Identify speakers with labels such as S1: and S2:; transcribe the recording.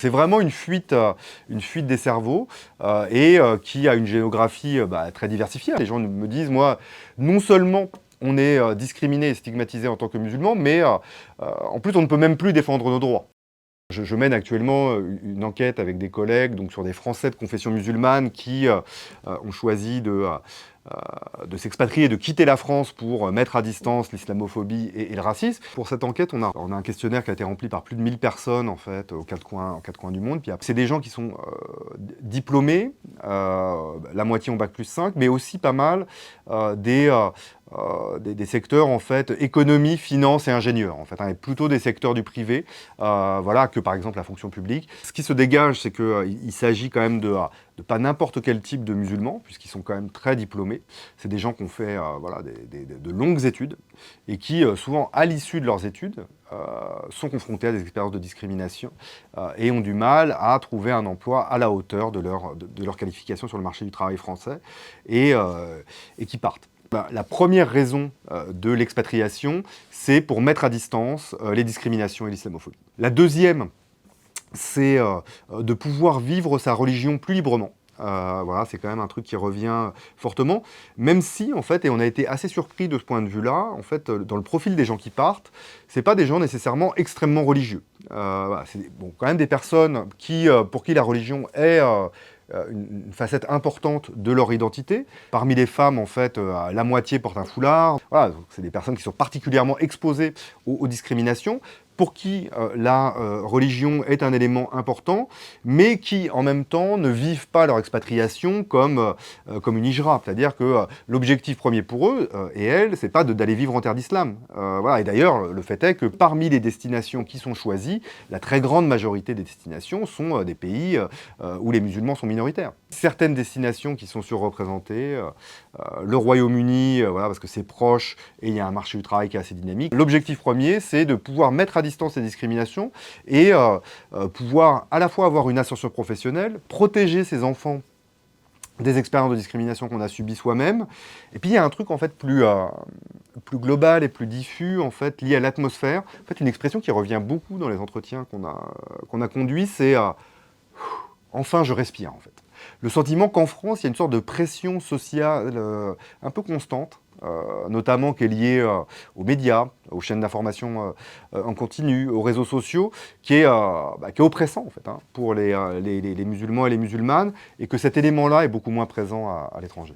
S1: C'est vraiment une fuite des cerveaux qui a une géographie très diversifiée. Les gens me disent, moi, non seulement on est discriminé et stigmatisé en tant que musulman, mais en plus on ne peut même plus défendre nos droits. Je mène actuellement une enquête avec des collègues donc sur des Français de confession musulmane qui ont choisi de s'expatrier, de quitter la France pour mettre à distance l'islamophobie et le racisme. Pour cette enquête, on a un questionnaire qui a été rempli par plus de 1000 personnes en fait, aux quatre coins du monde. Puis c'est des gens qui sont diplômés, la moitié en bac+5, mais aussi pas mal des secteurs en fait économie, finance et ingénieurs en fait, et plutôt des secteurs du privé, voilà, que par exemple la fonction publique. Ce qui se dégage, c'est qu'il s'agit quand même de pas n'importe quel type de musulmans, puisqu'ils sont quand même très diplômés. C'est des gens qui ont fait voilà, de longues études et qui, souvent, à l'issue de leurs études, sont confrontés à des expériences de discrimination et ont du mal à trouver un emploi à la hauteur de leur qualification sur le marché du travail français et qui partent. La première raison de l'expatriation, c'est pour mettre à distance les discriminations et l'islamophobie. La deuxième, c'est de pouvoir vivre sa religion plus librement. Voilà, c'est quand même un truc qui revient fortement, même si, en fait, et on a été assez surpris de ce point de vue-là, en fait, dans le profil des gens qui partent, c'est pas des gens nécessairement extrêmement religieux. Voilà, c'est quand même des personnes pour qui la religion est une facette importante de leur identité. Parmi les femmes, en fait, la moitié porte un foulard. Voilà, c'est des personnes qui sont particulièrement exposées aux discriminations, pour qui la religion est un élément important, mais qui, en même temps, ne vivent pas leur expatriation comme une hijra. C'est-à-dire que l'objectif premier pour eux et elles, c'est pas d'aller vivre en terre d'islam. Voilà. Et d'ailleurs, le fait est que parmi les destinations qui sont choisies, la très grande majorité des destinations sont des pays où les musulmans sont minoritaires. Certaines destinations qui sont surreprésentées, le Royaume-Uni, voilà, parce que c'est proche et il y a un marché du travail qui est assez dynamique. L'objectif premier, c'est de pouvoir mettre à distance ces discriminations et pouvoir à la fois avoir une ascension professionnelle, protéger ses enfants des expériences de discrimination qu'on a subies soi-même. Et puis il y a un truc en fait plus global et plus diffus en fait lié à l'atmosphère. En fait, une expression qui revient beaucoup dans les entretiens qu'on a conduits, c'est enfin je respire en fait. Le sentiment qu'en France, il y a une sorte de pression sociale un peu constante, notamment qui est liée aux médias, aux chaînes d'information en continu, aux réseaux sociaux, qui est oppressant en fait, hein, pour les musulmans et les musulmanes, et que cet élément-là est beaucoup moins présent à l'étranger.